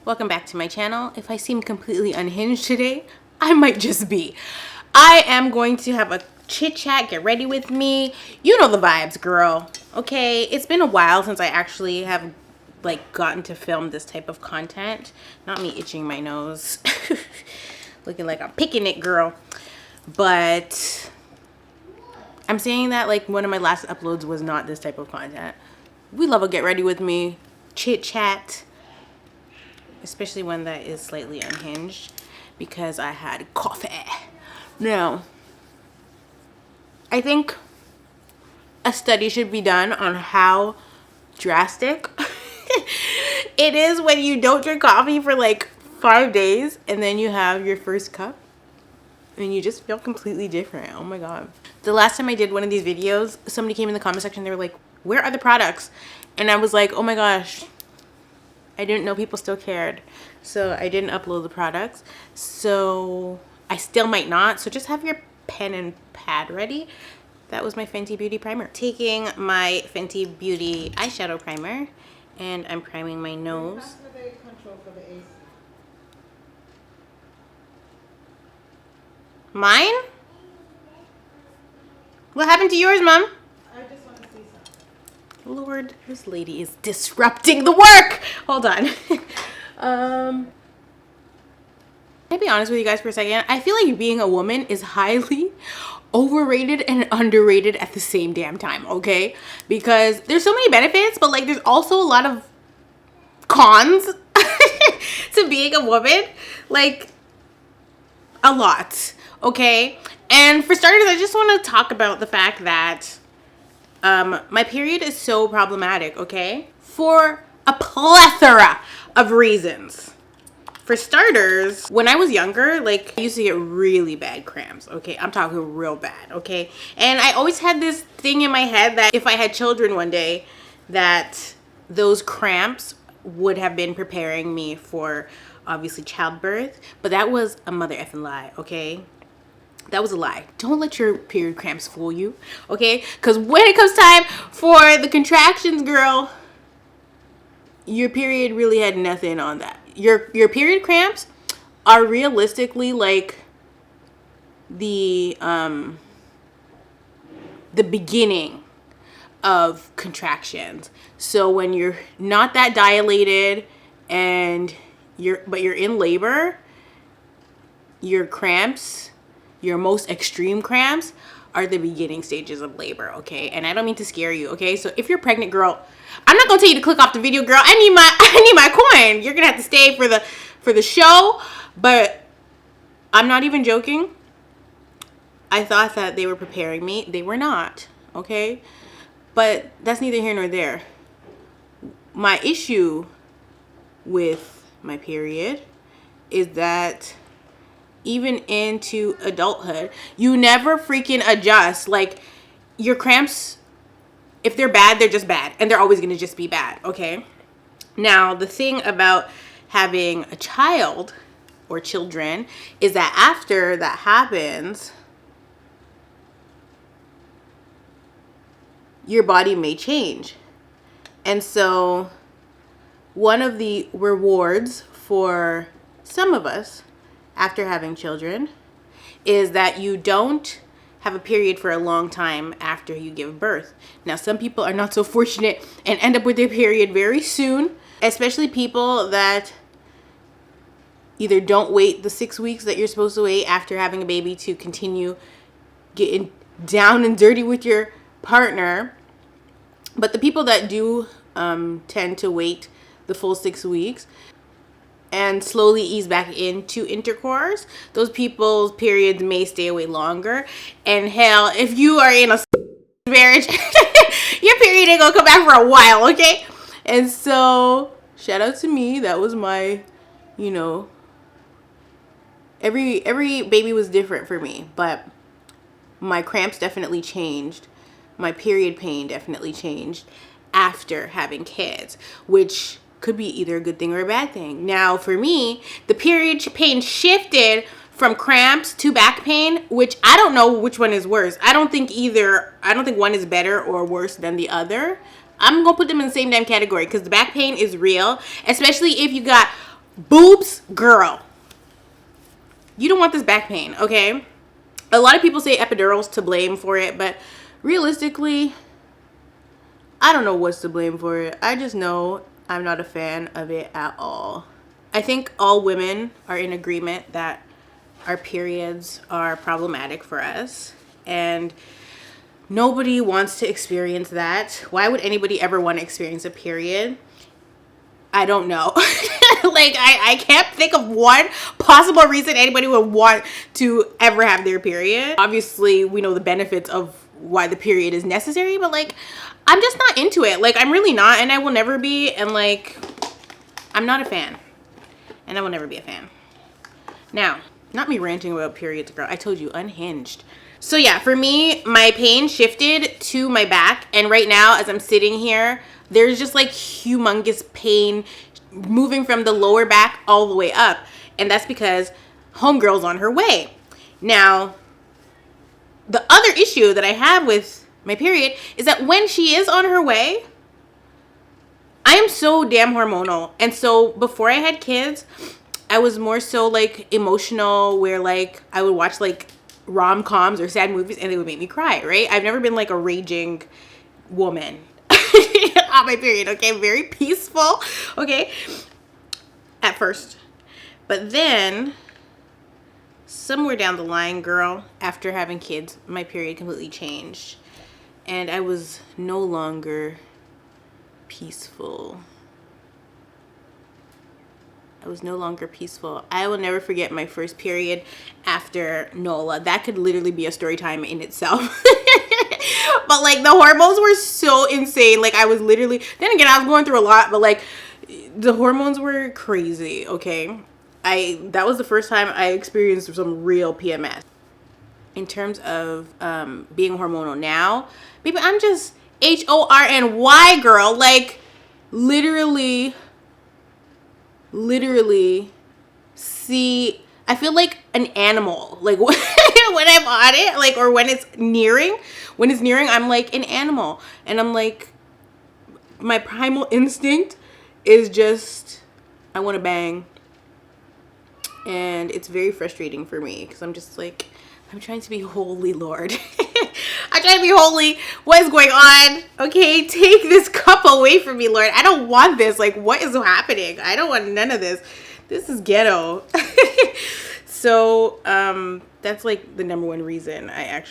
Welcome back to my channel. If I seem completely unhinged today, I might just be. I am going to have a chit chat, get ready with me. You know the vibes, girl. Okay, it's been a while since I actually have gotten to film this type of content. Not me itching my nose. Looking like I'm picking it, girl. But I'm saying that like one of my last uploads was not this type of content. We love a get ready with me, chit chat. Especially one that is slightly unhinged because I had coffee. Now, I think a study should be done on how drastic it is when you don't drink coffee for like 5 days and then you have your first cup and you just feel completely different. Oh my god. The last time I did one of these videos, somebody came in the comment section, they were like, where are the products? And I was like, oh my gosh, I didn't know people still cared. So I didn't upload the products. So I still might not. So just have your pen and pad ready. That was my Fenty Beauty primer. Taking my Fenty Beauty eyeshadow primer and I'm priming my nose. Mine? What happened to yours, Mom? Lord, this lady is disrupting the work. Hold on. Can I be honest with you guys for a second? I feel like being a woman is highly overrated and underrated at the same damn time, okay? Because there's so many benefits, but like there's also a lot of cons to being a woman. Like a lot, okay? And for starters, I just want to talk about the fact that my period is so problematic, okay? For a plethora of reasons. For starters, when I was younger, like I used to get really bad cramps, okay? I'm talking real bad, okay? And I always had this thing in my head that if I had children one day, that those cramps would have been preparing me for obviously childbirth, but that was a mother effing lie, okay? That was a lie. Don't let your period cramps fool you, okay? Because when it comes time for the contractions, girl, your period really had nothing on that. Your period cramps are realistically like the beginning of contractions. So when you're not that dilated and you're in labor, your cramps, your most extreme cramps are the beginning stages of labor, okay? And I don't mean to scare you, okay? So if you're pregnant, girl, I'm not gonna tell you to click off the video, girl. I need my coin. You're gonna have to stay for the show, but I'm not even joking. I thought that they were preparing me. They were not, okay? But that's neither here nor there. My issue with my period is that even into adulthood, you never freaking adjust. Like your cramps, if they're bad, they're just bad and they're always gonna just be bad, okay? Now, the thing about having a child or children is that after that happens, your body may change. And so one of the rewards for some of us after having children is that you don't have a period for a long time after you give birth. Now, some people are not so fortunate and end up with their period very soon, especially people that either don't wait the 6 weeks that you're supposed to wait after having a baby to continue getting down and dirty with your partner. But the people that do tend to wait the full 6 weeks and slowly ease back into intercourse, those people's periods may stay away longer. And hell, if you are in a marriage, your period ain't gonna come back for a while, okay? And so, shout out to me. That was my, you know, every baby was different for me, but my cramps definitely changed. My period pain definitely changed after having kids, which could be either a good thing or a bad thing. Now, for me, the period pain shifted from cramps to back pain, which I don't know which one is worse. I don't think one is better or worse than the other. I'm gonna put them in the same damn category because the back pain is real, especially if you got Boobs, girl. You don't want this back pain, okay? A lot of people say epidural's to blame for it, but realistically, I don't know what's to blame for it. I just know I'm not a fan of it at all. I think all women are in agreement that our periods are problematic for us, and nobody wants to experience that. Why would anybody ever want to experience a period? I don't know. Like, I can't think of one possible reason anybody would want to ever have their period. Obviously, we know the benefits of why the period is necessary, but like, I'm just not into it. Like, I'm really not, and I will never be, and like, I'm not a fan. And I will never be a fan. Now, not me ranting about periods, girl. I told you, unhinged. So yeah, for me, my pain shifted to my back, and right now, as I'm sitting here, there's just like humongous pain moving from the lower back all the way up. And that's because homegirl's on her way. Now, the other issue that I have with my period is that when she is on her way, I am so damn hormonal. And so before I had kids, I was more so like emotional, where like I would watch like rom-coms or sad movies and they would make me cry, right? I've never been like a raging woman on my period, okay? Very peaceful, okay? At first. But then somewhere down the line, girl, after having kids, my period completely changed. And I was no longer peaceful. I was no longer peaceful. I will never forget my first period after NOLA. That could literally be a story time in itself. But like, the hormones were so insane. Like, I was literally, then again, I was going through a lot, but like, the hormones were crazy, okay? That was the first time I experienced some real PMS. In terms of being hormonal now, baby, I'm just HORNY, girl. Like, literally see, I feel like an animal. Like, when I'm on it, like, or when it's nearing, I'm like an animal. And I'm like, my primal instinct is just, I want to bang. And it's very frustrating for me because I'm just like, I'm trying to be holy, Lord. I'm trying to be holy. What is going on? Okay, take this cup away from me, Lord. I don't want this. Like, what is happening? I don't want none of this. This is ghetto. So, that's like the number one reason I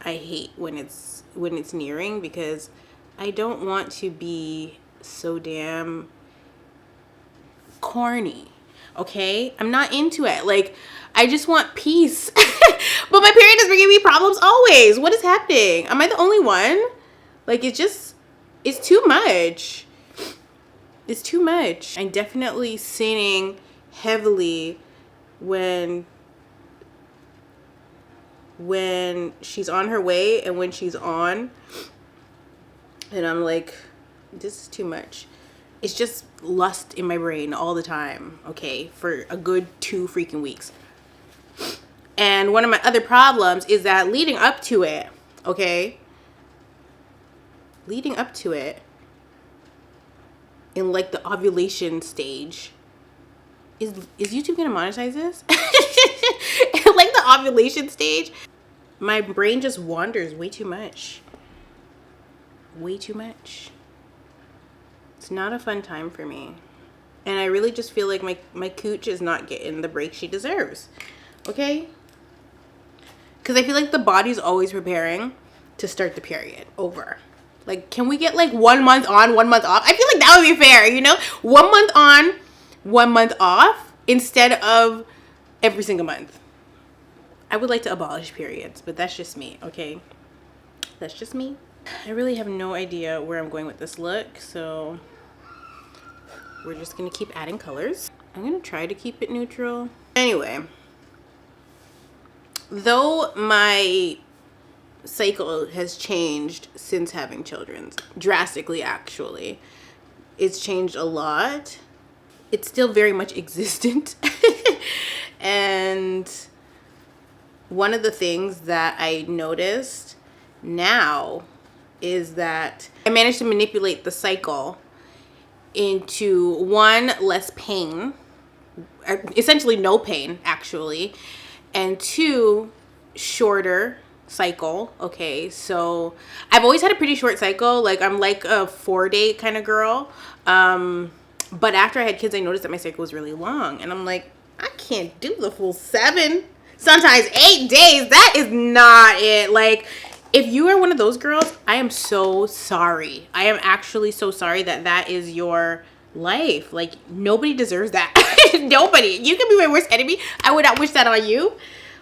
hate when it's nearing, because I don't want to be so damn corny. Okay, I'm not into it. Like, I just want peace. But my period is bringing me problems always. What is happening? Am I the only one? Like, it's too much. It's too much. I'm definitely sinning heavily when she's on her way and when she's on. And I'm like, this is too much. It's just lust in my brain all the time, okay, for a good 2 freaking weeks. And one of my other problems is that leading up to it, okay, in like the ovulation stage, is YouTube gonna monetize this? Like, the ovulation stage, my brain just wanders way too much. It's not a fun time for me. And I really just feel like my cooch is not getting the break she deserves. Okay? Because I feel like the body's always preparing to start the period over. Like, can we get like 1 month on, 1 month off? I feel like that would be fair, you know? 1 month on, 1 month off, instead of every single month. I would like to abolish periods, but that's just me, okay? That's just me. I really have no idea where I'm going with this look, so we're just gonna keep adding colors. I'm gonna try to keep it neutral. Anyway, though my cycle has changed since having children, drastically actually, it's changed a lot. It's still very much existent. And one of the things that I noticed now is that I managed to manipulate the cycle into one, less pain, essentially no pain actually, and two, shorter cycle. Okay, so I've always had a pretty short cycle. Like I'm like a 4-day kind of girl. But after I had kids, I noticed that my cycle was really long, and I'm like, I can't do the full 7, sometimes 8 days. That is not it. Like, if you are one of those girls, I am so sorry. I am actually so sorry that that is your life. Like, nobody deserves that. Nobody. You can be my worst enemy. I would not wish that on you.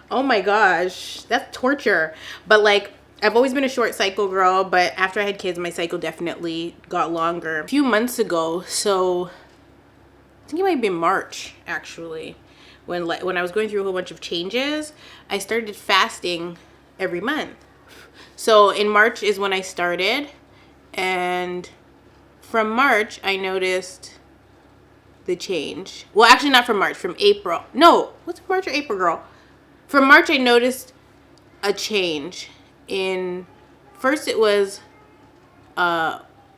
Oh my gosh, that's torture. But like, I've always been a short cycle girl, but after I had kids, my cycle definitely got longer. A few months ago, so I think it might have been March actually, when I was going through a whole bunch of changes, I started fasting every month. So in March is when I started, and from March I noticed the change. Well, actually not from March, from April. No, what's March or April, girl? From March I noticed a change in, first it was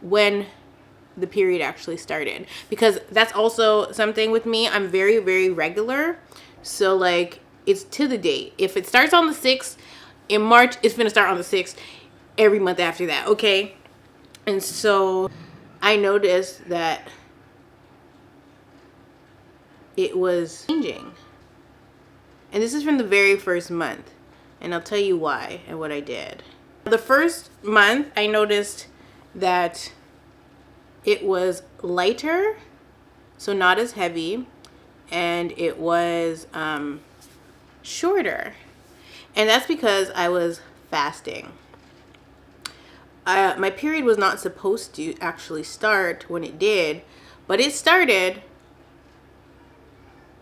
when the period actually started, because that's also something with me. I'm very, very regular. So like, it's to the date. If it starts on the 6th in March, it's gonna start on the 6th every month after that, okay? And so I noticed that it was changing. And this is from the very first month, and I'll tell you why and what I did. The first month I noticed that it was lighter, so not as heavy, and it was shorter. And that's because I was fasting. My period was not supposed to actually start when it did, but it started,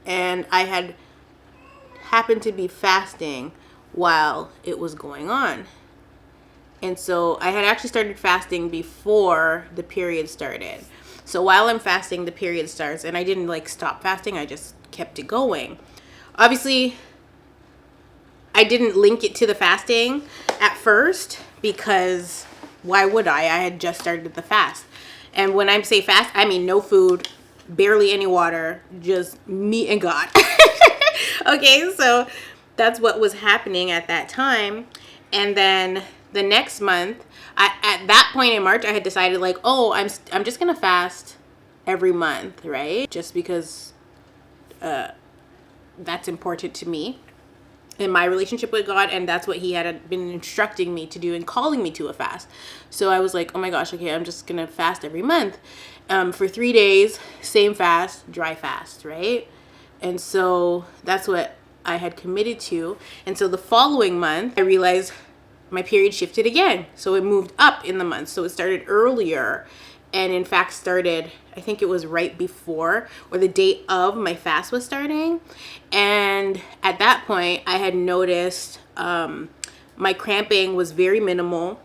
and I had happened to be fasting while it was going on. And so I had actually started fasting before the period started. So while I'm fasting, the period starts, and I didn't like stop fasting. I just kept it going. Obviously, I didn't link it to the fasting at first, because why would I? I had just started the fast. And when I say fast, I mean no food, barely any water, just me and God. Okay, so that's what was happening at that time. And then the next month, at that point in March, I had decided like, oh, I'm just gonna fast every month, right? Just because that's important to me in my relationship with God, and that's what he had been instructing me to do and calling me to a fast. So I was like, oh my gosh, okay, I'm just gonna fast every month for 3 days, same fast, dry fast, right? And so that's what I had committed to. And so the following month, I realized my period shifted again. So it moved up in the month. So it started earlier, and in fact started, I think it was right before or the date of my fast was starting. And at that point, I had noticed my cramping was very minimal.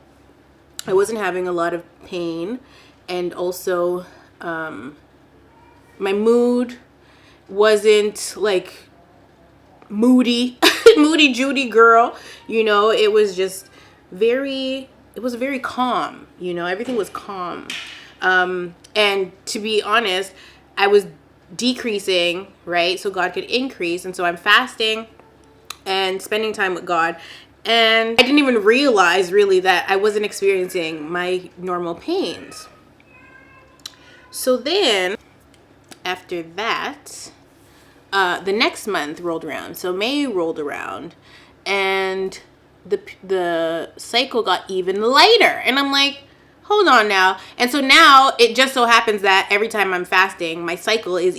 I wasn't having a lot of pain, and also my mood wasn't like moody moody Judy girl, you know. It was just very calm, you know. Everything was calm, and to be honest, I was decreasing, right, so God could increase. And so I'm fasting and spending time with God, and I didn't even realize really that I wasn't experiencing my normal pains. So then after that, the next month rolled around. So May rolled around, and the cycle got even lighter. And I'm like, hold on now. And so now it just so happens that every time I'm fasting, my cycle is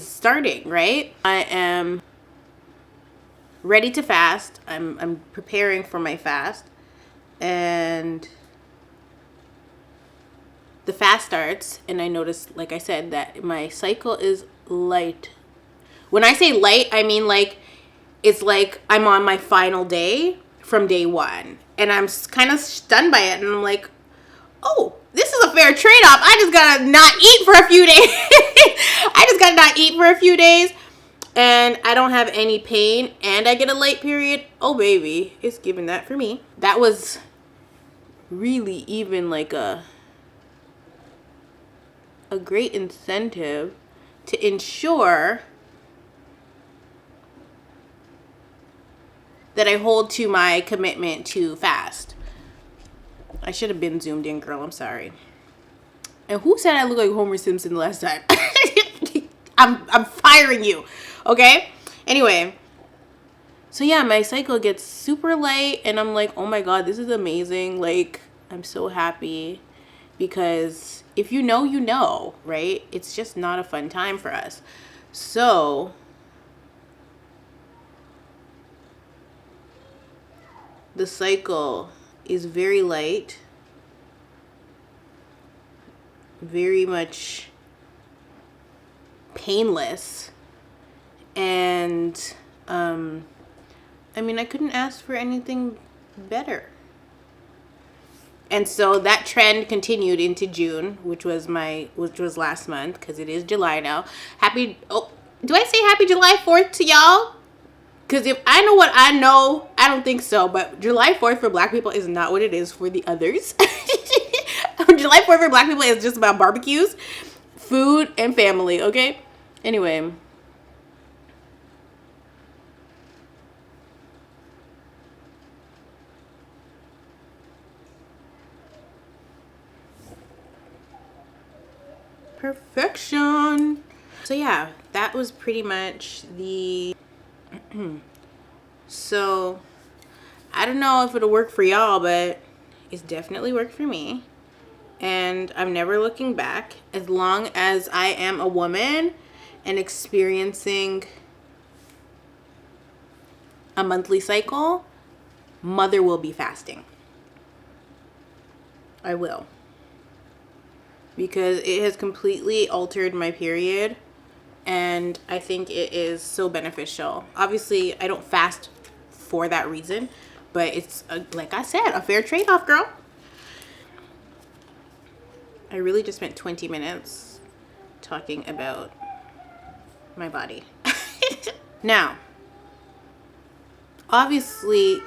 starting, right? I am ready to fast. I'm preparing for my fast, and the fast starts, and I notice, like I said, that my cycle is light. When I say light, I mean like it's like I'm on my final day from day 1, and I'm kind of stunned by it, and I'm like, oh, this is a fair trade-off. I just gotta not eat for a few days. I just gotta not eat for a few days, and I don't have any pain, and I get a light period. Oh baby, it's giving that for me. That was really even like a a great incentive to ensure that I hold to my commitment to fast. I should have been zoomed in, girl. I'm sorry. And who said I look like Homer Simpson last time? I'm firing you. Okay? Anyway. So yeah, my cycle gets super light and I'm like, oh my God, this is amazing. Like, I'm so happy because if you know, right? It's just not a fun time for us. So the cycle is very light, very much painless, and I mean, I couldn't ask for anything better. And so that trend continued into June, which was last month, because it is July now. Do I say happy July 4th to y'all? Because if I know what I know, I don't think so. But July 4th for Black people is not what it is for the others. July 4th for Black people is just about barbecues, food, and family, okay? Anyway. Perfection. So yeah, that was pretty much the so I don't know if it'll work for y'all, but it's definitely worked for me, and I'm never looking back. As long as I am a woman and experiencing a monthly cycle, mother will be fasting. I will. Because it has completely altered my period, and I think it is so beneficial. Obviously, I don't fast for that reason, but it's, like I said, a fair trade-off, girl. I really just spent 20 minutes talking about my body. Now, obviously,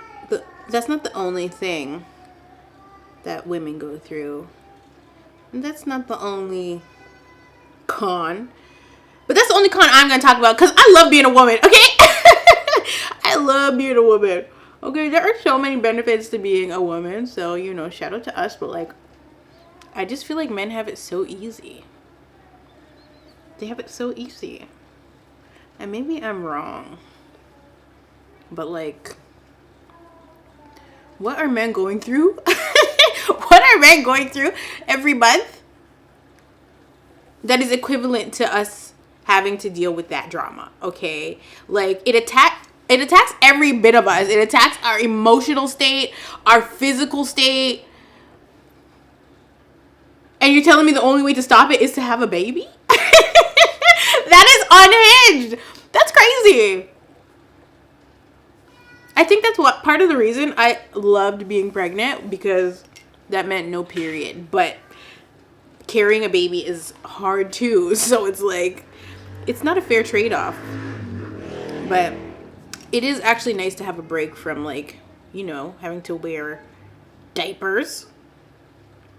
that's not the only thing that women go through. That's not the only con, but that's the only con I'm gonna talk about because I love being a woman, okay? I love being a woman, okay? There are so many benefits to being a woman, so, you know, shout out to us, but, like, I just feel like men have it so easy. They have it so easy. And maybe I'm wrong, but, like, what are men going through? What are men going through every month that is equivalent to us having to deal with that drama, okay? Like, it attacks every bit of us. It attacks our emotional state, our physical state. And you're telling me the only way to stop it is to have a baby? That is unhinged. That's crazy. I think that's what part of the reason I loved being pregnant, because that meant no period. But carrying a baby is hard too. So it's like, it's not a fair trade-off. But it is actually nice to have a break from, like, you know, having to wear diapers,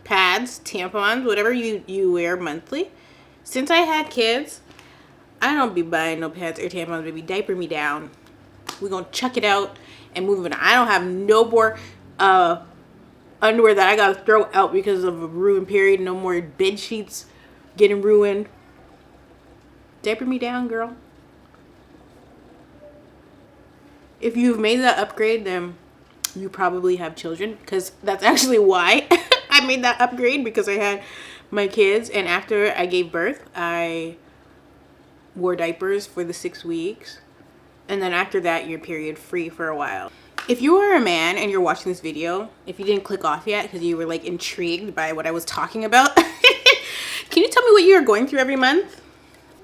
pads, tampons, whatever you wear monthly. Since I had kids, I don't be buying no pads or tampons, baby. Diaper me down. We're gonna chuck it out and move it on. I don't have no more underwear that I gotta throw out because of a ruined period. No more bed sheets getting ruined. Diaper me down, girl. If you've made that upgrade, then you probably have children, because that's actually why I made that upgrade, because I had my kids, and after I gave birth, I wore diapers for the 6 weeks. And then after that, you're period free for a while. If you are a man and you're watching this video, if you didn't click off yet because you were, like, intrigued by what I was talking about, can you tell me what you're going through every month?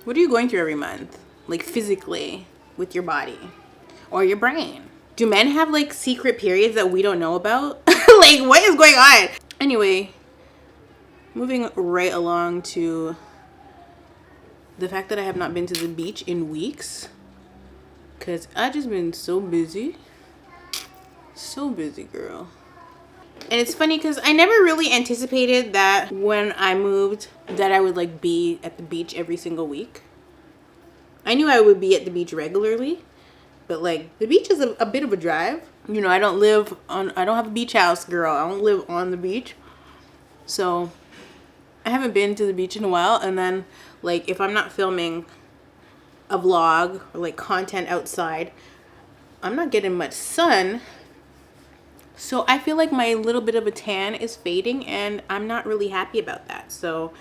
What are you going through every month? Like, physically, with your body or your brain? Do men have, like, secret periods that we don't know about? Like, what is going on? Anyway, moving right along to the fact that I have not been to the beach in weeks. Because I just been so busy. So busy, girl. And it's funny because I never really anticipated that when I moved that I would like be at the beach every single week. I knew I would be at the beach regularly, but like the beach is a bit of a drive. You know, I don't have a beach house, girl. I don't live on the beach. So I haven't been to the beach in a while. And then like if I'm not filming a vlog or like content outside, I'm not getting much sun. So I feel like my little bit of a tan is fading and I'm not really happy about that. So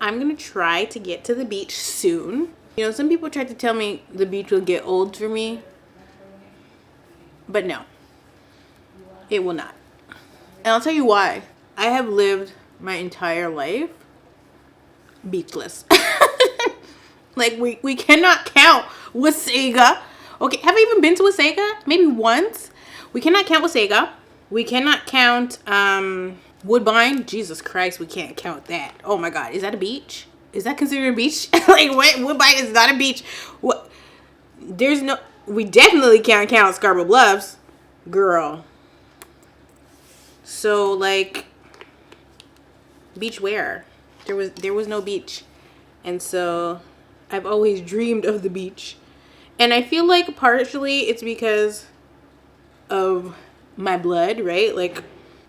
I'm going to try to get to the beach soon. You know, some people tried to tell me the beach will get old for me. But no, it will not. And I'll tell you why. I have lived my entire life beachless. Like we cannot count Wasaga. Okay, have I even been to Wasaga? Maybe once. We cannot count Wasaga. We cannot count Woodbine. Jesus Christ, we can't count that. Oh my God, is that a beach? Is that considered a beach? Like what? Woodbine is not a beach. What? There's no. We definitely can't count Scarborough Bluffs, girl. So like, beach where? There was no beach, and so I've always dreamed of the beach, and I feel like partially it's because of my blood, right? Like,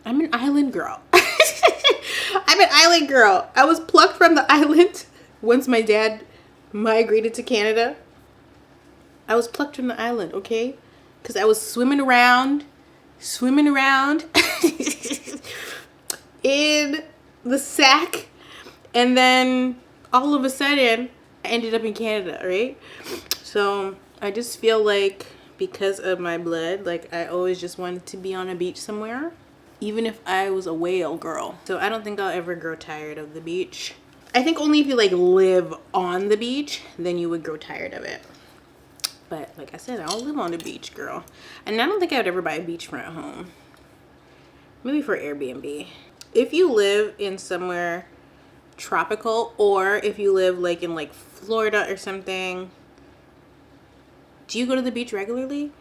I'm an island girl. I'm an island girl. I was plucked from the island once my dad migrated to Canada. I was plucked from the island, okay? Because I was swimming around in the sack, and then all of a sudden I ended up in Canada, right? So I just feel like because of my blood, like I always just wanted to be on a beach somewhere, even if I was a whale girl. So I don't think I'll ever grow tired of the beach. I think only if you like live on the beach, then you would grow tired of it. But like I said, I don't live on the beach, girl. And I don't think I would ever buy a beachfront home. Maybe for Airbnb. If you live in somewhere tropical, or if you live like in like Florida or something, do you go to the beach regularly?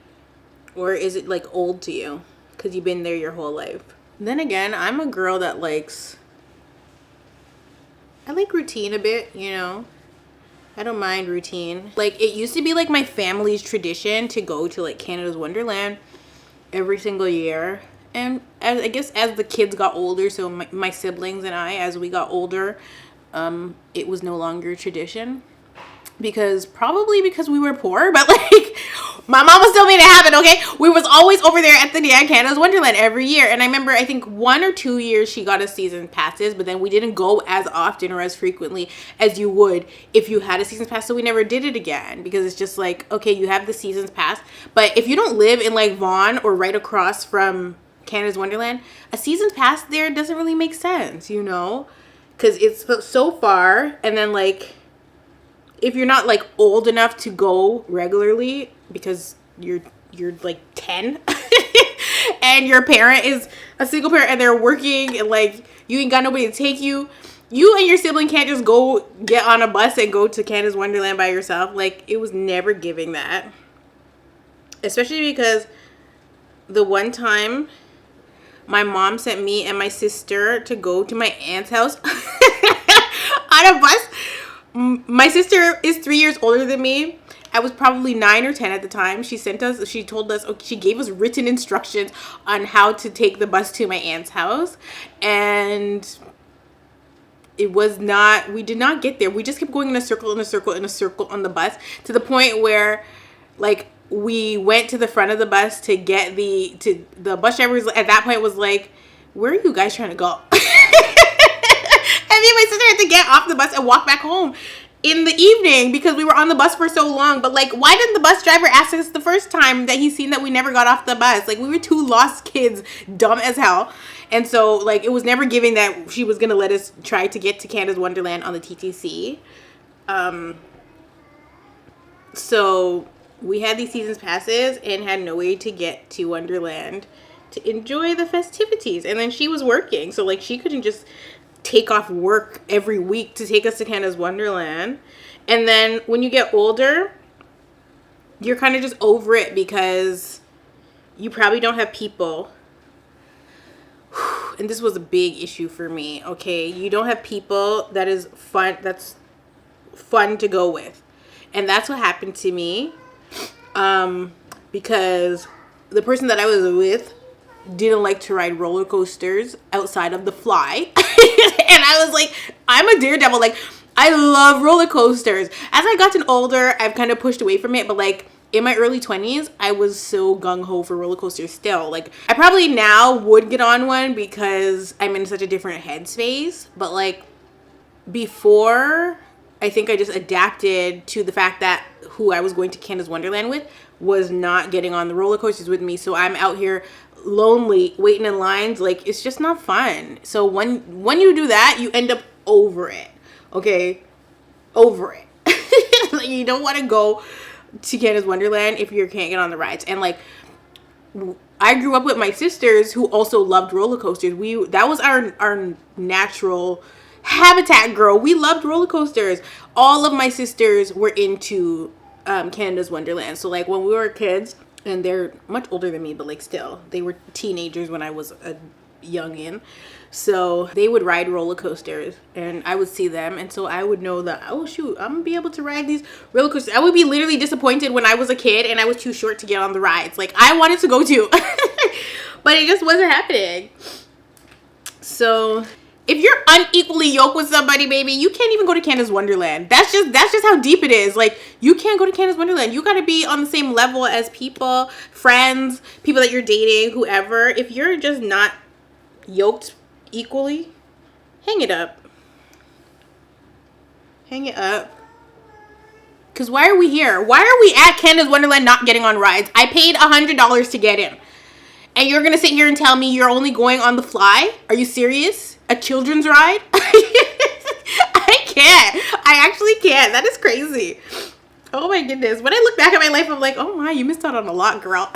Or is it like old to you because you've been there your whole life? Then again, I'm a girl that I like routine a bit, you know? I don't mind routine. Like, it used to be like my family's tradition to go to like Canada's Wonderland every single year. And I guess as the kids got older, so my siblings and I, as we got older, it was no longer a tradition. Probably because we were poor, but like my mama still made it happen, okay? We was always over there at the Canada's Wonderland every year. And I remember, I think 1 or 2 years she got us season passes, but then we didn't go as often or as frequently as you would if you had a season pass. So we never did it again, because it's just like, okay, you have the seasons pass, but if you don't live in like Vaughan or right across from Canada's Wonderland, a season pass there doesn't really make sense, you know? Because it's so far, and then like, if you're not like old enough to go regularly because you're like 10 and your parent is a single parent and they're working and like you ain't got nobody to take you, you and your sibling can't just go get on a bus and go to Canada's Wonderland by yourself. Like, it was never giving that. Especially because the one time my mom sent me and my sister to go to my aunt's house on a bus. My sister is 3 years older than me. I was probably 9 or 10 at the time. She gave us written instructions on how to take the bus to my aunt's house. And we did not get there. We just kept going in a circle on the bus, to the point where like we went to the front of the bus to get the bus driver at that point was like, where are you guys trying to go? And me and my sister had to get off the bus and walk back home in the evening because we were on the bus for so long. But like, why didn't the bus driver ask us the first time that he seen that we never got off the bus? Like, we were two lost kids, dumb as hell. And so like, it was never giving that she was gonna let us try to get to Canada's Wonderland on the TTC. So we had these seasons passes and had no way to get to Wonderland to enjoy the festivities. And then she was working, so like she couldn't just take off work every week to take us to Canada's Wonderland. And then when you get older, you're kind of just over it because you probably don't have people and this was a big issue for me, okay? You don't have people that's fun to go with. And that's what happened to me. Because the person that I was with didn't like to ride roller coasters outside of the fly. And I was like, I'm a daredevil. Like, I love roller coasters. As I gotten older, I've kind of pushed away from it. But like in my early 20s, I was so gung-ho for roller coasters still. Like, I probably now would get on one because I'm in such a different headspace. But like before, I think I just adapted to the fact that who I was going to Canada's Wonderland with was not getting on the roller coasters with me. So I'm out here lonely waiting in lines. Like, it's just not fun. So when you do that, you end up over it. Okay? Over it. Like, you don't want to go to Canada's Wonderland if you can't get on the rides. And like, I grew up with my sisters who also loved roller coasters. That was our natural habitat, girl. We loved roller coasters. All of my sisters were into Canada's Wonderland. So like when we were kids, and they're much older than me, but like still, they were teenagers when I was a youngin. So they would ride roller coasters and I would see them. And so I would know that, oh shoot, I'm gonna be able to ride these roller coasters. I would be literally disappointed when I was a kid and I was too short to get on the rides. Like, I wanted to go to, but it just wasn't happening. So if you're unequally yoked with somebody, baby, you can't even go to Canada's Wonderland. That's just how deep it is. Like, you can't go to Canada's Wonderland. You gotta be on the same level as people, friends, people that you're dating, whoever. If you're just not yoked equally, hang it up. Hang it up. Because why are we here? Why are we at Canada's Wonderland not getting on rides? I paid $100 to get in. And you're gonna sit here and tell me you're only going on the fly? Are you serious? A children's ride? I can't. I actually can't. That is crazy. Oh my goodness. When I look back at my life, I'm like, oh my, you missed out on a lot, girl.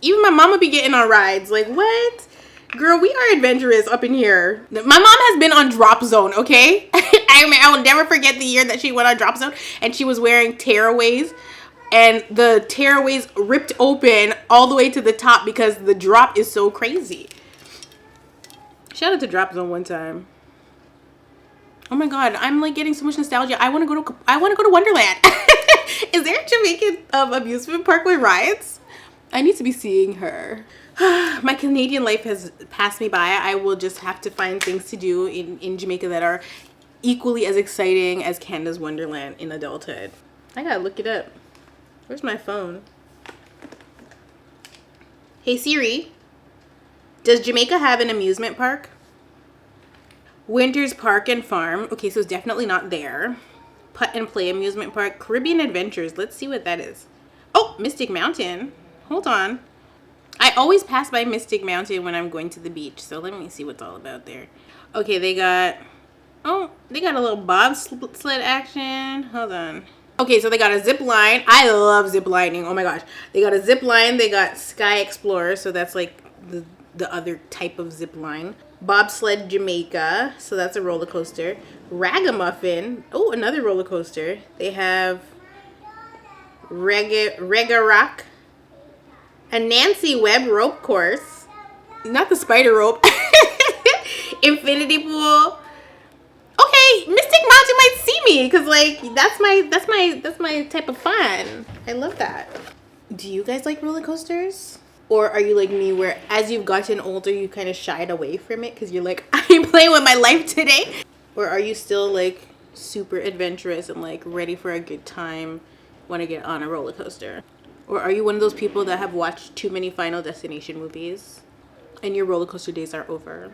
Even my mama be getting on rides. Like, what? Girl, we are adventurous up in here. My mom has been on Drop Zone, okay? I will never forget the year that she went on Drop Zone and she was wearing tearaways. And the tearaways ripped open all the way to the top because the drop is so crazy. Shout out to Drop Zone one time. Oh my god, I'm like getting so much nostalgia. I want to go to Wonderland. Is there a Jamaican amusement park with rides? I need to be seeing her. My Canadian life has passed me by. I will just have to find things to do in Jamaica that are equally as exciting as Canada's Wonderland in adulthood. I gotta look it up. Where's my phone? Hey Siri, does Jamaica have an amusement park? Winters Park and Farm. Okay, so it's definitely not there. Putt and Play Amusement Park. Caribbean Adventures. Let's see what that is. Oh, Mystic Mountain. Hold on. I always pass by Mystic Mountain when I'm going to the beach. So let me see what's all about there. Okay, they got a little bobsled action. Hold on. Okay, so they got a zip line. I love zip lining. Oh my gosh. They got a zip line. They got Sky Explorer. So that's like the other type of zip line. Bobsled Jamaica. So that's a roller coaster. Ragamuffin. Oh, another roller coaster. They have Rega Rock. A Nancy Webb rope course. Not the spider rope. Infinity pool. Okay, Mystic Mountain might see me because like that's my type of fun. I love that. Do you guys like roller coasters? Or are you like me where as you've gotten older you kind of shied away from it because you're like, I ain't playing with my life today? Or are you still like super adventurous and like ready for a good time, want to get on a roller coaster? Or are you one of those people that have watched too many Final Destination movies and your roller coaster days are over?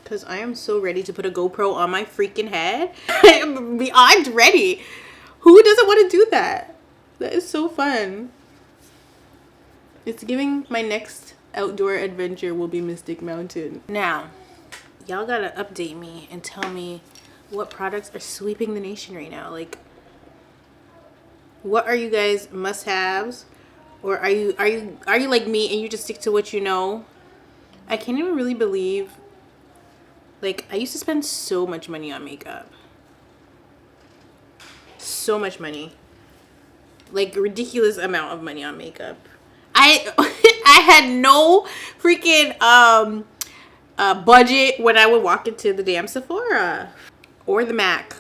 Because I am so ready to put a GoPro on my freaking head. I am beyond ready. Who doesn't want to do that? That is so fun. It's giving my next outdoor adventure will be Mystic Mountain. Now, y'all gotta update me and tell me what products are sweeping the nation right now. Like, what are you guys must-haves? Or are you like me and you just stick to what you know? I can't even really believe, like, I used to spend so much money on makeup. So much money. Like, ridiculous amount of money on makeup. I had no freaking budget when I would walk into the damn Sephora or the Mac.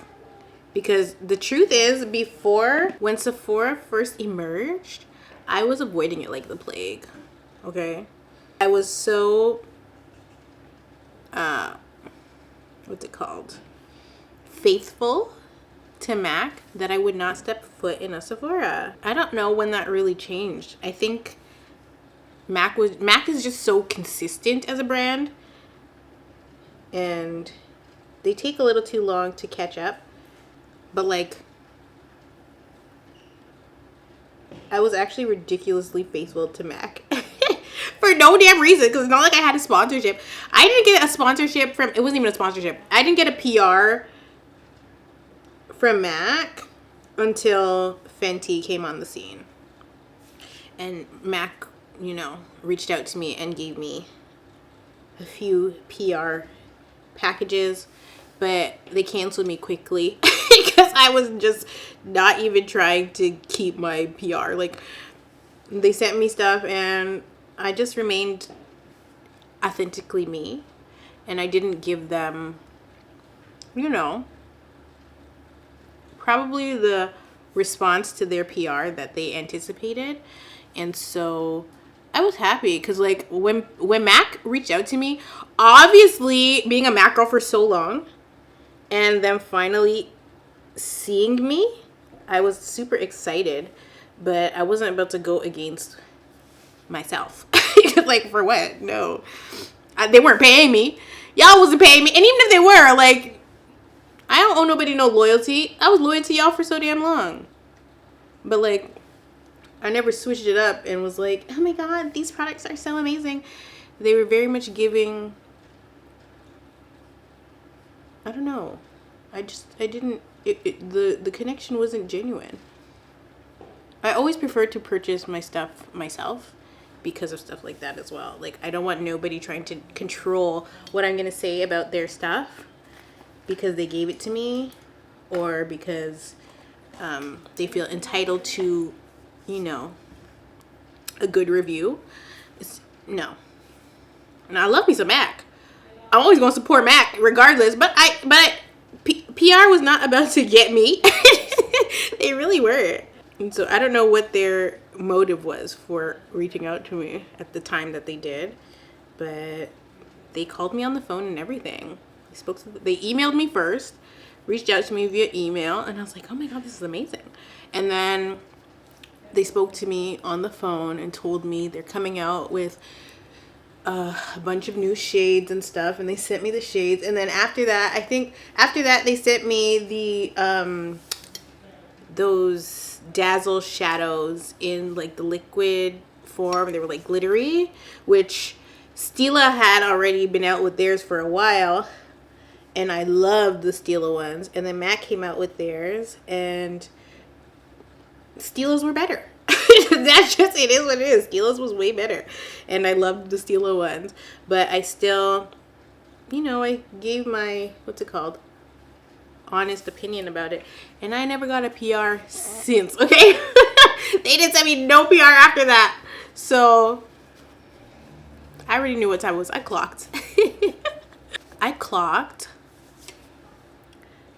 Because the truth is, before, when Sephora first emerged, I was avoiding it like the plague. Okay? I was so, what's it called? Faithful to Mac that I would not step foot in a Sephora. I don't know when that really changed. I think Mac is just so consistent as a brand, and they take a little too long to catch up. But like, I was actually ridiculously faithful to Mac for no damn reason, because it's not like I had a sponsorship. I didn't get a sponsorship from, it wasn't even a sponsorship. I didn't get a PR from Mac until Fenty came on the scene. And Mac, you know, reached out to me and gave me a few PR packages, but they canceled me quickly because I was just not even trying to keep my PR. Like, they sent me stuff and I just remained authentically me, and I didn't give them, you know, probably the response to their PR that they anticipated. And so I was happy because, like, when Mac reached out to me, obviously being a Mac girl for so long and then finally seeing me, I was super excited, but I wasn't about to go against myself. Like, for what? No. They weren't paying me. Y'all wasn't paying me. And even if they were, like, I don't owe nobody no loyalty. I was loyal to y'all for so damn long. But, like, I never switched it up and was like, oh my god, these products are so amazing. They were very much giving, I don't know. The connection wasn't genuine. I always prefer to purchase my stuff myself because of stuff like that as well. Like, I don't want nobody trying to control what I'm going to say about their stuff because they gave it to me, or because they feel entitled to, you know, a good review. No. And I love me some Mac. I'm always going to support Mac regardless, but PR was not about to get me. They really were. And so I don't know what their motive was for reaching out to me at the time that they did, but they called me on the phone and everything. They emailed me first, reached out to me via email, and I was like, oh my god, this is amazing. And then they spoke to me on the phone and told me they're coming out with a bunch of new shades and stuff, and they sent me the shades. And then after that they sent me the those Dazzle shadows in like the liquid form. They were like glittery, which Stila had already been out with theirs for a while, and I loved the Stila ones. And then Mac came out with theirs, and Stila's were better. That's just, it is what it is. Stila's was way better, and I loved the Stila ones. But I still, you know, I gave my, what's it called, honest opinion about it, and I never got a PR since. Okay. They didn't send me no PR after that, so I already knew what time it was. I clocked.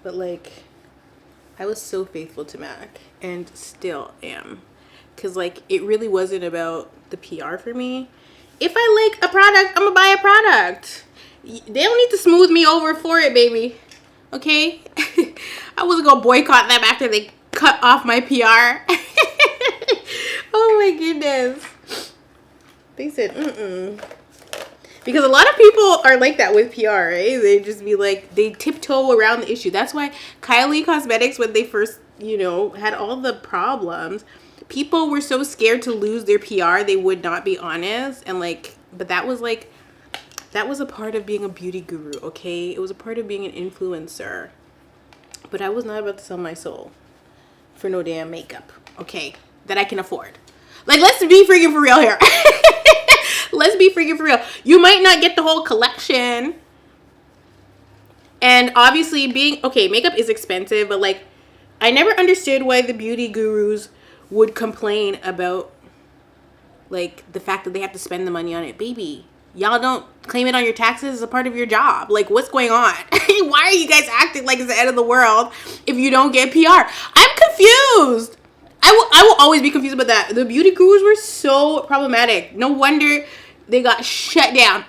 But like, I was so faithful to Mac, and still am, because like, it really wasn't about the PR for me. If I like a product, I'm gonna buy a product. They don't need to smooth me over for it, baby. Okay? I wasn't gonna boycott them after they cut off my PR. Oh my goodness. They said, because a lot of people are like that with PR, right? They just be like, they tiptoe around the issue. That's why Kylie Cosmetics, when they first, you know, had all the problems, people were so scared to lose their PR, they would not be honest. And like, but that was like, that was a part of being a beauty guru, okay? It was a part of being an influencer. But I was not about to sell my soul for no damn makeup, okay? That I can afford. Like, let's be freaking for real here. Let's be freaking for real. You might not get the whole collection. And obviously makeup is expensive, but like, I never understood why the beauty gurus would complain about like the fact that they have to spend the money on it. Baby, y'all don't claim it on your taxes as a part of your job. Like, what's going on? Why are you guys acting like it's the end of the world if you don't get PR? I'm confused. I will always be confused about that. The beauty gurus were so problematic. No wonder they got shut down.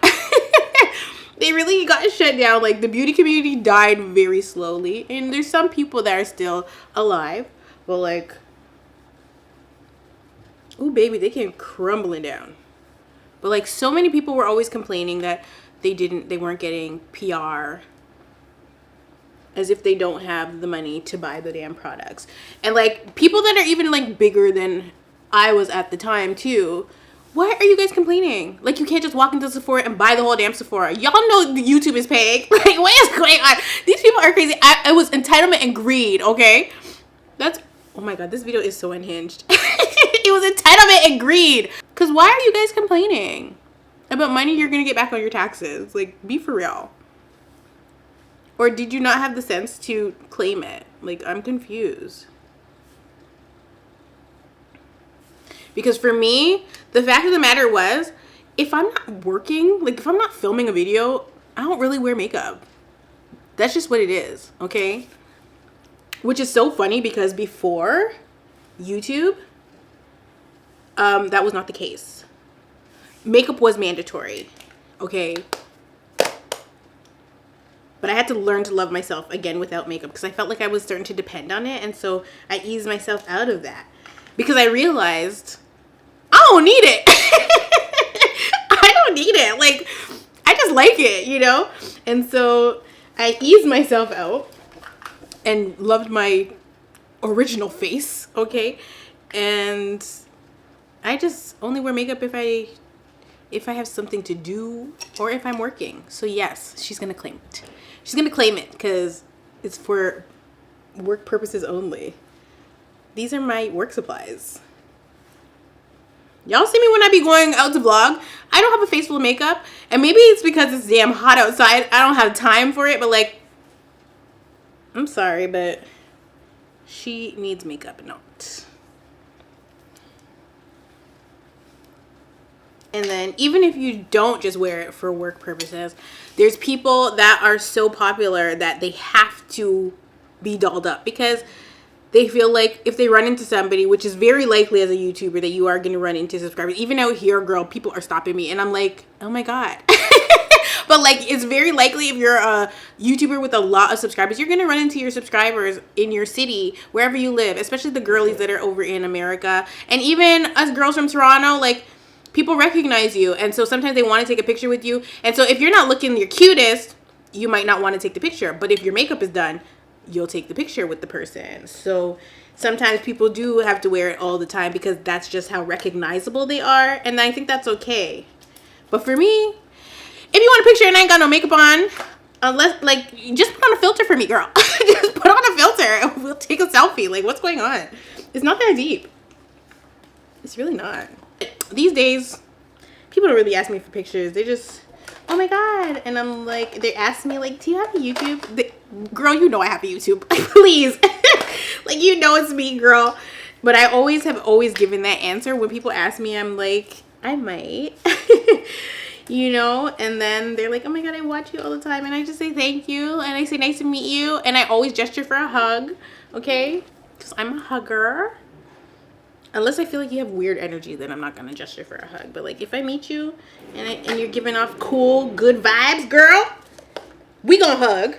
They really got shut down. Like, the beauty community died very slowly. And there's some people that are still alive. But, like, ooh, baby, they came crumbling down. But, like, so many people were always complaining that they weren't getting PR. As if they don't have the money to buy the damn products. And, like, people that are even, like, bigger than I was at the time, too. Why are you guys complaining? Like, you can't just walk into Sephora and buy the whole damn Sephora. Y'all know the YouTube is paying. Like, what is going on? These people are crazy. It was entitlement and greed, okay? Oh my God, this video is so unhinged. It was entitlement and greed. Because why are you guys complaining about money you're going to get back on your taxes? Like, be for real. Or did you not have the sense to claim it? Like, I'm confused. Because for me, the fact of the matter was, if I'm not working, like if I'm not filming a video, I don't really wear makeup. That's just what it is, okay? Which is so funny because before YouTube, that was not the case. Makeup was mandatory, okay? But I had to learn to love myself again without makeup because I felt like I was starting to depend on it. And so I eased myself out of that because I realized I don't need it. I don't need it. Like, I just like it, you know? And so I eased myself out and loved my original face, okay? And I just only wear makeup if I have something to do or if I'm working. So yes, she's gonna claim it. She's gonna claim it because it's for work purposes only. These are my work supplies. Y'all see me when I be going out to vlog. I don't have a face full of makeup. And maybe it's because it's damn hot outside. I don't have time for it. But like, I'm sorry, but she needs makeup not. And then even if you don't just wear it for work purposes, there's people that are so popular that they have to be dolled up because they feel like if they run into somebody, which is very likely as a YouTuber that you are going to run into subscribers. Even out here, girl, people are stopping me and I'm like, oh my God. But like, it's very likely if you're a YouTuber with a lot of subscribers, you're going to run into your subscribers in your city, wherever you live, especially the girlies that are over in America. And even us girls from Toronto, like, people recognize you. And so sometimes they want to take a picture with you. And so if you're not looking your cutest, you might not want to take the picture. But if your makeup is done, you'll take the picture with the person. So sometimes people do have to wear it all the time because that's just how recognizable they are. And I think that's okay. But for me, if you want a picture and I ain't got no makeup on, unless, like, just put on a filter for me, girl. Just put on a filter and we'll take a selfie. Like, what's going on? It's not that deep. It's really not. These days, people don't really ask me for pictures. They just, oh my God. And I'm like, they ask me, like, do you have a YouTube? Girl, you know I have a YouTube. Please. Like, you know it's me, girl. But I always have given that answer. When people ask me, I'm like, I might. You know? And then they're like, oh my God, I watch you all the time. And I just say thank you. And I say nice to meet you. And I always gesture for a hug. Okay? Because I'm a hugger. Unless I feel like you have weird energy, then I'm not going to gesture for a hug. But, like, if I meet you and you're giving off cool, good vibes, girl, we gonna hug.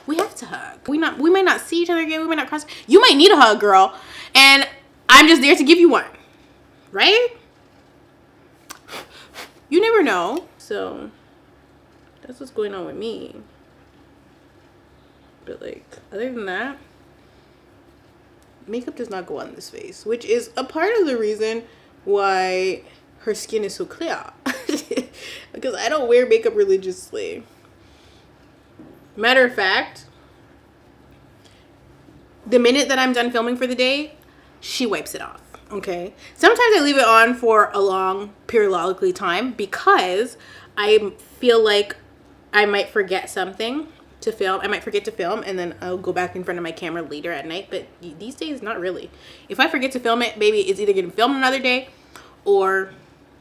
We have to hug. We might not see each other again. We might not cross. You might need a hug, girl. And I'm just there to give you one. Right? You never know. So, that's what's going on with me. But, like, other than that, makeup does not go on this face, which is a part of the reason why her skin is so clear. Because I don't wear makeup religiously. Matter of fact, the minute that I'm done filming for the day, she wipes it off. Okay? Sometimes I leave it on for a long periodically time because I feel like I might forget something to film. I might forget to film and then I'll go back in front of my camera later at night. But these days, not really. If I forget to film it, baby, it's either getting filmed another day or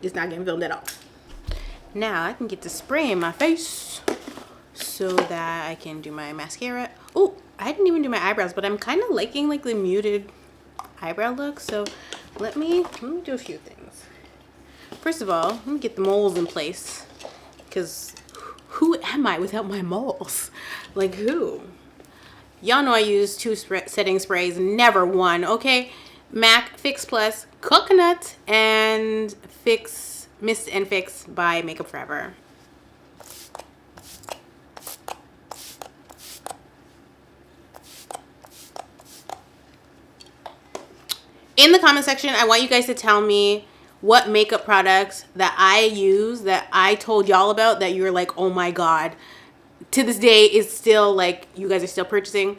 it's not getting filmed at all. Now I can get the spray in my face so that I can do my mascara. Oh, I didn't even do my eyebrows, but I'm kind of liking like the muted eyebrow look. So let me do a few things. First of all, let me get the moles in place, because who am I without my moles? Like, who? Y'all know I use 2 setting sprays, never 1, okay? MAC Fix Plus Coconut and Fix Mist and Fix by Makeup Forever. In the comment section, I want you guys to tell me what makeup products that I use that I told y'all about that you're like, oh my god, to this day is still like, you guys are still purchasing.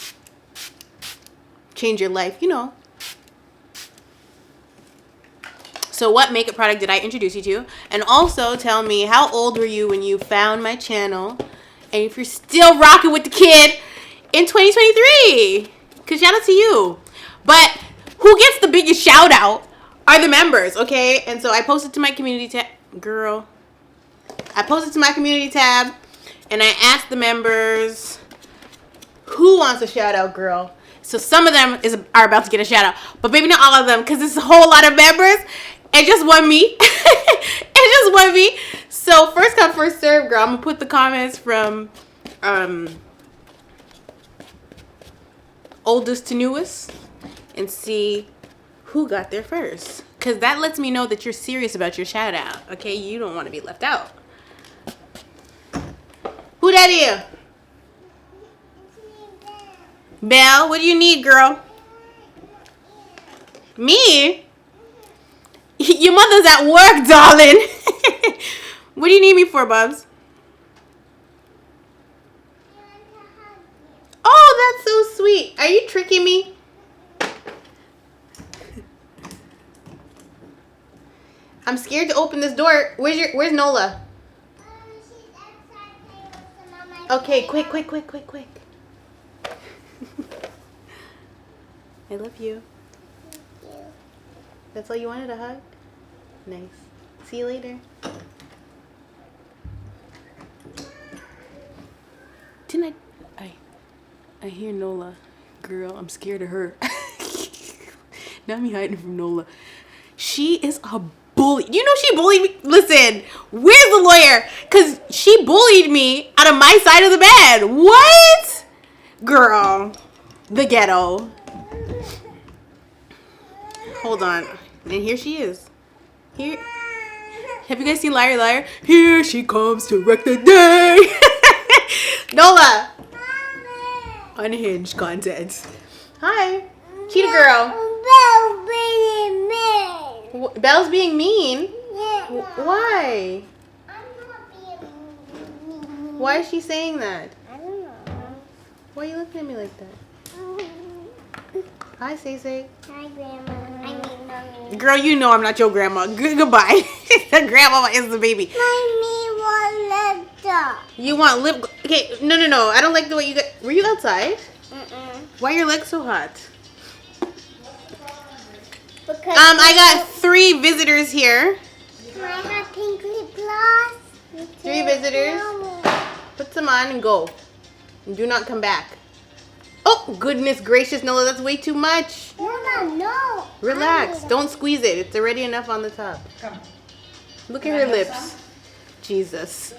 Change your life, you know. So what makeup product did I introduce you to? And also tell me, how old were you when you found my channel? And if you're still rocking with the kid in 2023. Because shout out to you. But who gets the biggest shout out are the members, okay? And so I posted to my community tab. Girl. I posted to my community tab. And I asked the members, who wants a shout out, girl? So some of them are about to get a shout out. But maybe not all of them, because it's a whole lot of members. It just won me. It just won me. So first come, first serve, girl. I'm going to put the comments from oldest to newest and see who got there first. Because that lets me know that you're serious about your shout out. Okay? You don't want to be left out. Who that is? Belle, what do you need, girl? Me? Your mother's at work, darling. What do you need me for, Bubs? Oh, that's so sweet. Are you tricking me? I'm scared to open this door. Where's Nola? Okay, quick. I love you. That's all you wanted, a hug? Nice. See you later. Didn't I hear Nola. Girl, I'm scared of her. Now I'm hiding from Nola. She is a bully. You know she bullied me. Listen, where's the lawyer? Because she bullied me out of my side of the bed. What? Girl, the ghetto. Hold on. And here she is. Here. Have you guys seen Liar Liar? Here she comes to wreck the day. Nola. Unhinged content. Hi. Cheetah girl. Belle's being mean? Yeah. Why? I'm not being mean. Why is she saying that? I don't know. Why are you looking at me like that? Hi, Say. Hi, Grandma. I mean, Mommy. Girl, you know I'm not your grandma. Goodbye. Grandma is the baby. Mommy want laptop. You want lip... Okay, no. I don't like the way you got... Were you outside? Why are your legs so hot? Because I got 3 visitors here. I have pink lip gloss. 3 visitors. Put some on and go. And do not come back. Oh, goodness gracious, Nola, that's way too much. No. Relax. Don't squeeze it. It's already enough on the top. Come. Look at her lips. Jesus.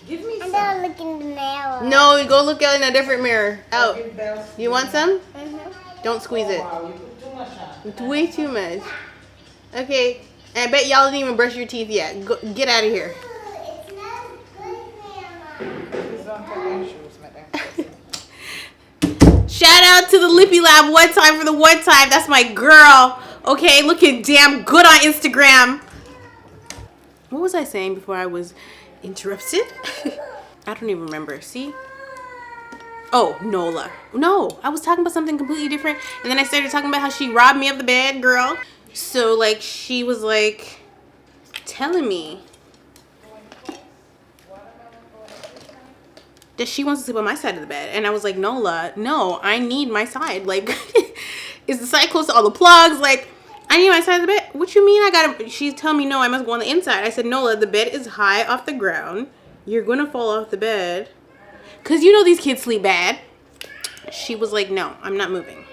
Give me I'm some. gonna look in the mirror. No, go look in a different mirror. Out. Give Belle- You want some? Mhm. Don't squeeze it. Wow, you put too much on. It's way too much. Okay. I bet y'all didn't even brush your teeth yet. Go, get out of here. It's not good, Grandma. Please don't touch your shoes, madam. Shout out to the Lippy Lab one time for the one time. That's my girl. Okay, looking damn good on Instagram. What was I saying before I was interrupted? I don't even remember. See? Oh, Nola. No, I was talking about something completely different. And then I started talking about how she robbed me of the bed, girl. So, like, she was, like, telling me that she wants to sleep on my side of the bed. And I was like, Nola, no, I need my side. Like, is the side close to all the plugs? Like, I need my side of the bed. what you mean I gotta, she's telling me no, I must go on the inside. I said, Nola, the bed is high off the ground. You're gonna fall off the bed. Cause you know these kids sleep bad. She was like, no, I'm not moving.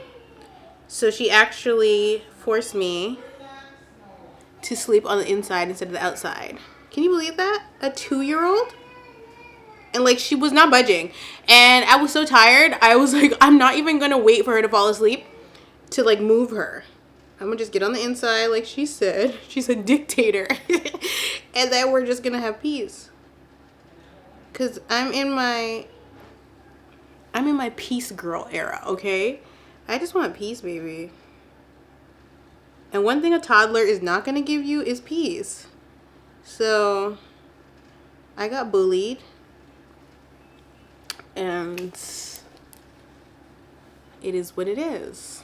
So she actually forced me to sleep on the inside instead of the outside. Can you believe that? A 2-year-old? And like, she was not budging. And I was so tired. I was like, I'm not even gonna wait for her to fall asleep to like move her. I'm gonna just get on the inside like she said. She's a dictator. And then we're just gonna have peace. Cause I'm in my peace girl era, okay? I just want peace, baby. And one thing a toddler is not gonna give you is peace. So I got bullied. And it is what it is.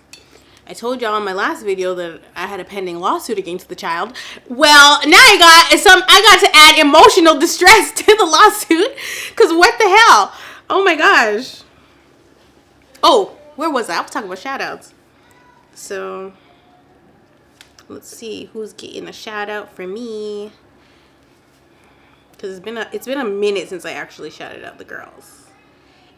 I told y'all in my last video that I had a pending lawsuit against the child. Well, now I got to add emotional distress to the lawsuit. Cause what the hell? Oh my gosh. Oh, where was I? I was talking about shout outs. So let's see who's getting a shout out for me. Cause it's been a minute since I actually shouted out the girls.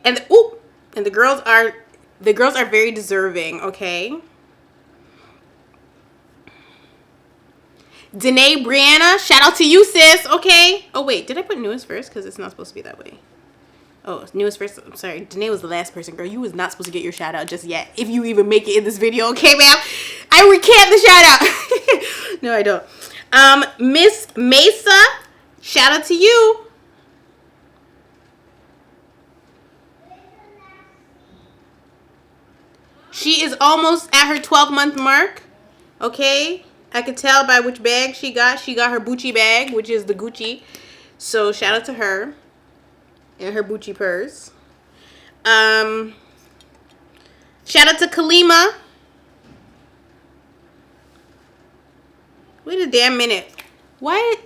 And the girls are very deserving, okay? Danae Brianna, shout out to you, sis, okay? Oh wait, did I put newest first? Because it's not supposed to be that way. Oh, newest first. I'm sorry. Danae was the last person, girl. You was not supposed to get your shout out just yet. If you even make it in this video, okay, ma'am? I recant the shout out. No, I don't. Miss Mesa, shout out to you. She is almost at her 12-month mark. Okay? I could tell by which bag she got. She got her Gucci bag, which is the Gucci. So shout out to her and her Gucci purse. Shout out to Kalima. Wait a damn minute. What?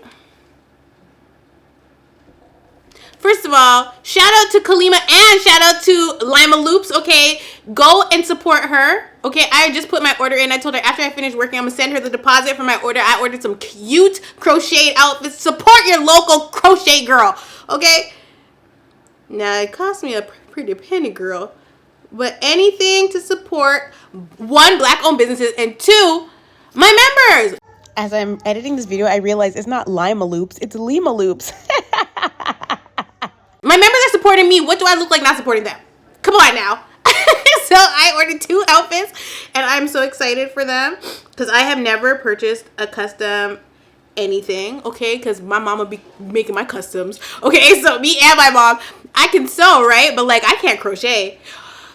First of all, shout out to Kalima and shout out to Lima Loops, okay? Go and support her, okay? I just put my order in. I told her after I finish working, I'm going to send her the deposit for my order. I ordered some cute crocheted outfits. Support your local crochet girl, okay? Now, it cost me a pretty penny, girl. But anything to support, 1, black-owned businesses, and 2, my members. As I'm editing this video, I realize it's not Lima Loops, it's Lima Loops. My members are supporting me. What do I look like not supporting them? Come on now. So I ordered 2 outfits and I'm so excited for them because I have never purchased a custom anything, okay? Because my mom would be making my customs. Okay, so me and my mom, I can sew, right? But like I can't crochet.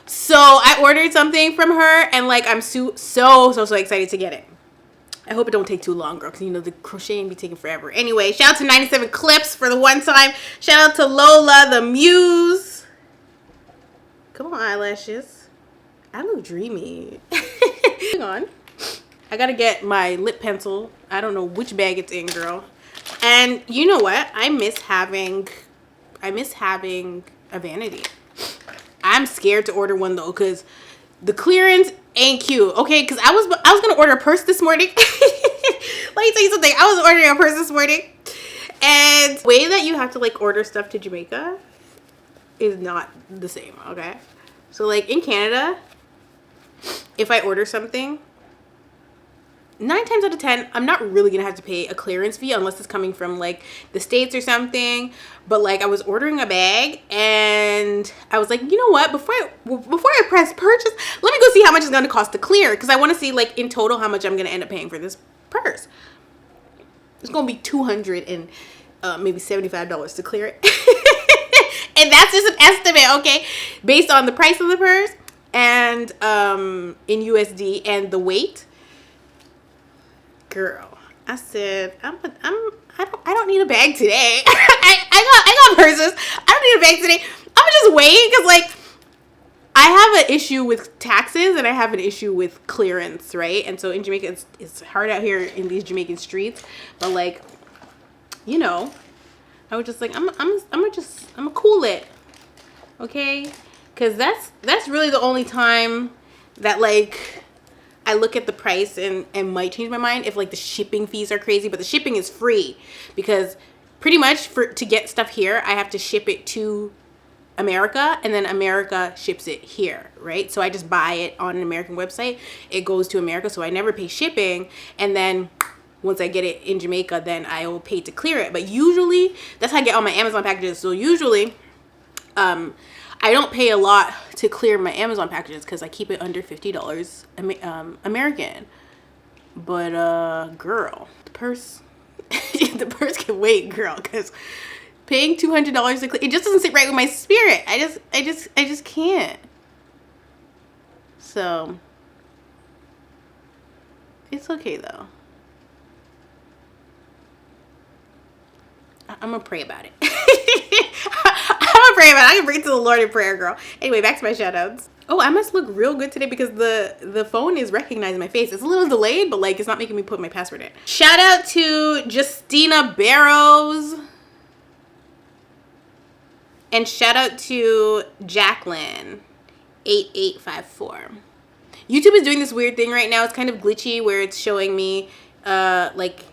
So I ordered something from her and like I'm so excited to get it. I hope it don't take too long, girl, because, you know, the crocheting be taking forever. Anyway, shout out to 97 Clips for the one time. Shout out to Lola, the Muse. Come on, eyelashes. I look dreamy. Hang on. I got to get my lip pencil. I don't know which bag it's in, girl. And you know what? I miss having a vanity. I'm scared to order one, though, because the clearance ain't cute, okay? Because I was gonna order a purse this morning. Let me tell you something. I was ordering a purse this morning, and the way that you have to like order stuff to Jamaica is not the same, okay? So like in Canada, if I order something, 9 times out of 10, I'm not really gonna have to pay a clearance fee unless it's coming from like the States or something. But like I was ordering a bag and I was like, you know what? Before I press purchase, let me go see how much it's gonna cost to clear, because I want to see like in total how much I'm gonna end up paying for this purse. It's gonna be $200 and maybe $75 to clear it. And that's just an estimate, okay? Based on the price of the purse and in USD and the weight. Girl, I said, I don't need a bag today. I got purses. I don't need a bag today. I'm gonna just wait because like I have an issue with taxes and I have an issue with clearance, right? And so in Jamaica, it's hard out here in these Jamaican streets. But like, you know, I was just like, I'm gonna cool it, okay? Because that's really the only time that like I look at the price and might change my mind if like the shipping fees are crazy, but the shipping is free because pretty much to get stuff here, I have to ship it to America and then America ships it here, right? So I just buy it on an American website. It goes to America, so I never pay shipping. And then once I get it in Jamaica, then I will pay to clear it. But usually, that's how I get all my Amazon packages. So usually, I don't pay a lot to clear my Amazon packages because I keep it under $50 American. But girl, the purse, the purse can wait, girl, because paying $200 to clear, it just doesn't sit right with my spirit. I just can't. So it's okay though. I'm gonna pray about it. I'm gonna pray about it. I can bring it to the Lord in prayer, girl. Anyway, back to my shout outs. Oh, I must look real good today because the phone is recognizing my face. It's a little delayed, but like it's not making me put my password in. Shout out to Justina Barrows. And shout out to Jacqueline 8854. YouTube is doing this weird thing right now. It's kind of glitchy where it's showing me like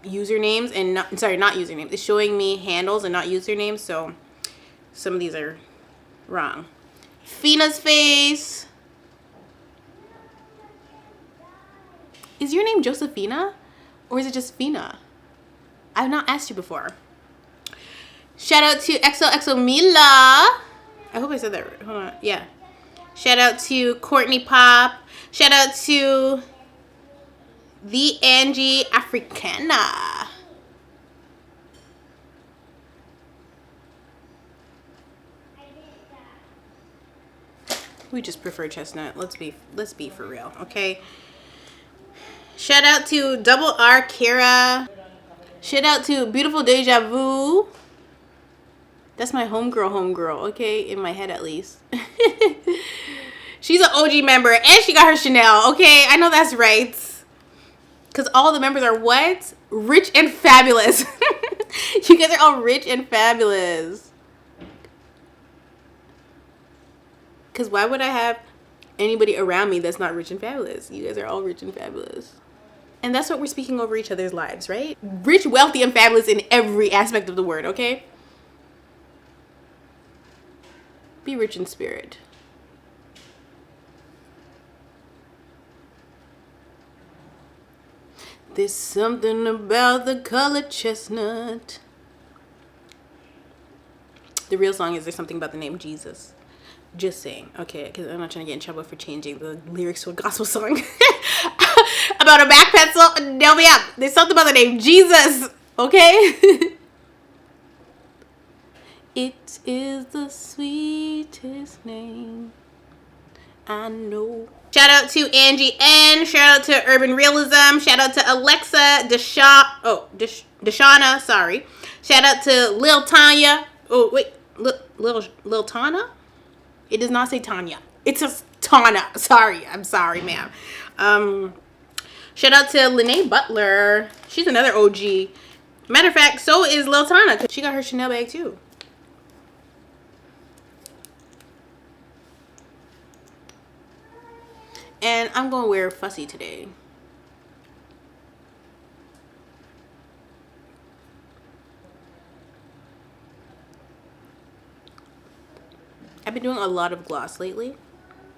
usernames and not usernames. It's showing me handles and not usernames, so some of these are wrong. Fina's face. Is your name Josephina or is it just Fina? I've not asked you before. Shout out to XOXO Mila. I hope I said that right. Hold on. Yeah. Shout out to Courtney Pop. Shout out to the Angie Africana. We just prefer chestnut. Let's be for real, okay? Shout out to Double R Kara. Shout out to Beautiful Deja Vu. That's my homegirl, okay? In my head, at least. She's an OG member, and she got her Chanel, okay? I know that's right. Because all the members are what? Rich and fabulous. You guys are all rich and fabulous. Because why would I have anybody around me that's not rich and fabulous? You guys are all rich and fabulous. And that's what we're speaking over each other's lives, right? Rich, wealthy, and fabulous in every aspect of the word, okay? Be rich in spirit. There's something about the color chestnut. The real song is There's Something About the Name Jesus. Just saying, okay, because I'm not trying to get in trouble for changing the lyrics to a gospel song. About a back pencil, nail me up. There's something about the name Jesus, okay? It is the sweetest name I know. Shout out to Angie N. Shout out to Urban Realism. Shout out to Alexa Deshauna. Sorry. Shout out to Lil Tanya. Oh wait, Lil Tana. It does not say Tanya. It says Tana. Sorry. I'm sorry, ma'am. Shout out to Lene Butler. She's another OG. Matter of fact, so is Lil Tana, because she got her Chanel bag too. And I'm going to wear fussy today. I've been doing a lot of gloss lately.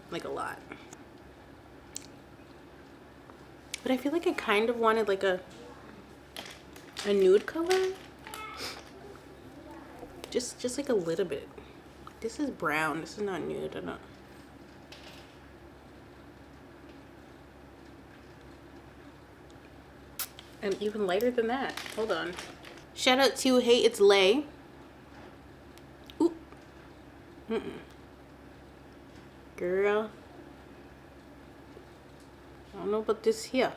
Like a lot. But I feel like I kind of wanted like a nude color. Just like a little bit. This is brown. This is not nude. I don't. And even lighter than that. Hold on. Shout out to Hey It's Lay. Ooh. Girl. I don't know about this here.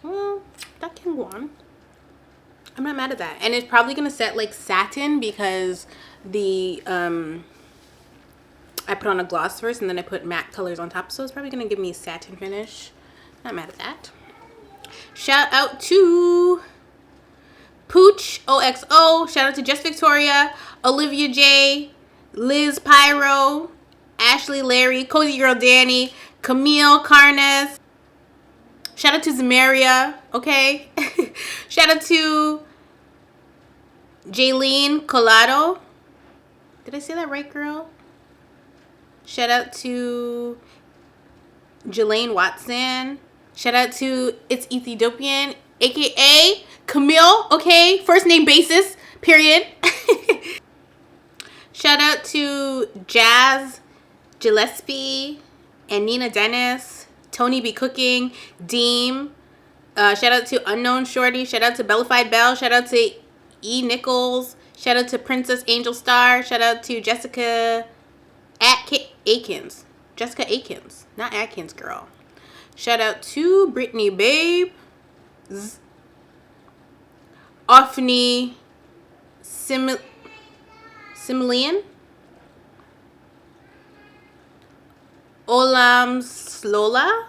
Well, that can go on. I'm not mad at that. And it's probably going to set like satin because the I put on a gloss first and then I put matte colors on top. So it's probably going to give me a satin finish. Not mad at that. Shout out to Pooch OXO. Shout out to Just Victoria, Olivia J, Liz Pyro, Ashley Larry, Cozy Girl Danny, Camille Carnes. Shout out to Zamaria, okay? Shout out to Jaylene Colado. Did I say that right, girl? Shout out to Jelaine Watson. Shout out to It's Ethiopian, aka Camille, okay? First name basis, period. Shout out to Jazz Gillespie and Nina Dennis, Tony B Cooking, Deem. Shout out to Unknown Shorty. Shout out to Bellified Bell. Shout out to E Nichols. Shout out to Princess Angel Star. Shout out to Jessica Akins. Jessica Akins, not Atkins, girl. Shout out to Brittany Babe. Ophni Similian. Olam Slola.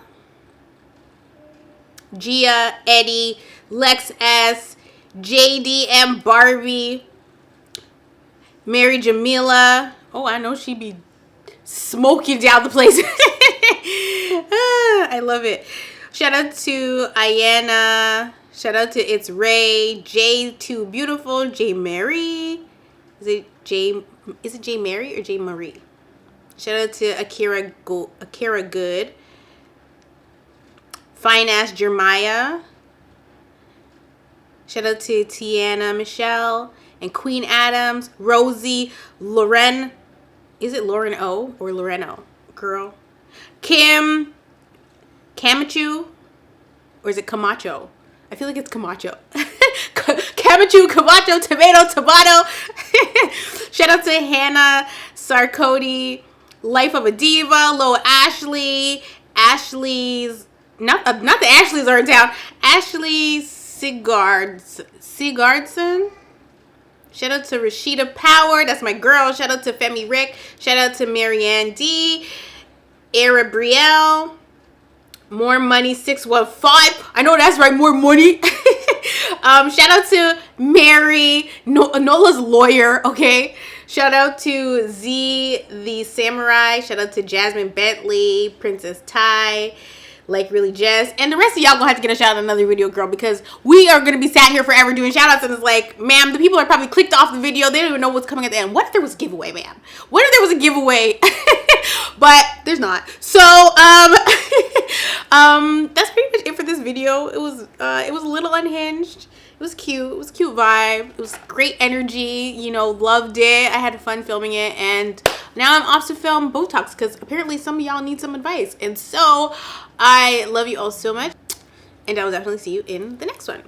Gia, Eddie, Lex S, JDM Barbie, Mary Jamila. Oh, I know she be smoking down the place. I love it. Shout out to Ayana. Shout out to It's Ray, J Too Beautiful, J Mary. Is it J Mary or J Marie? Shout out to Akira Good. Fine Ass Jeremiah. Shout out to Tiana Michelle and Queen Adams, Rosie, Lauren. Is it Lauren O or Loreno? Girl. Kim Camacho. Or is it Camacho? I feel like it's Camacho. Camacho, Camacho, Tomato. Shout out to Hannah Sarkody, Life of a Diva, Lo Ashley, Ashley's. Not the Ashleys are in town. Ashley Sigardson. Shout out to Rashida Power. That's my girl. Shout out to Femi Rick. Shout out to Marianne D. Era Brielle. More Money 615. I know that's right. More money. Shout out to Mary, Nola's lawyer. Okay. Shout out to Z the Samurai. Shout out to Jasmine Bentley, Princess Ty. Like Really Jess, and the rest of y'all gonna have to get a shout out in another video, girl, because we are gonna be sat here forever doing shout outs, and it's like, ma'am, the people are probably clicked off the video. They don't even know what's coming at the end. What if there was a giveaway, ma'am? What if there was a giveaway? But there's not. So that's pretty much it for this video. It was a little unhinged. It was cute. It was a cute vibe. It was great energy. You know, loved it. I had fun filming it, and now I'm off to film Botox because apparently some of y'all need some advice. And so I love you all so much, and I will definitely see you in the next one.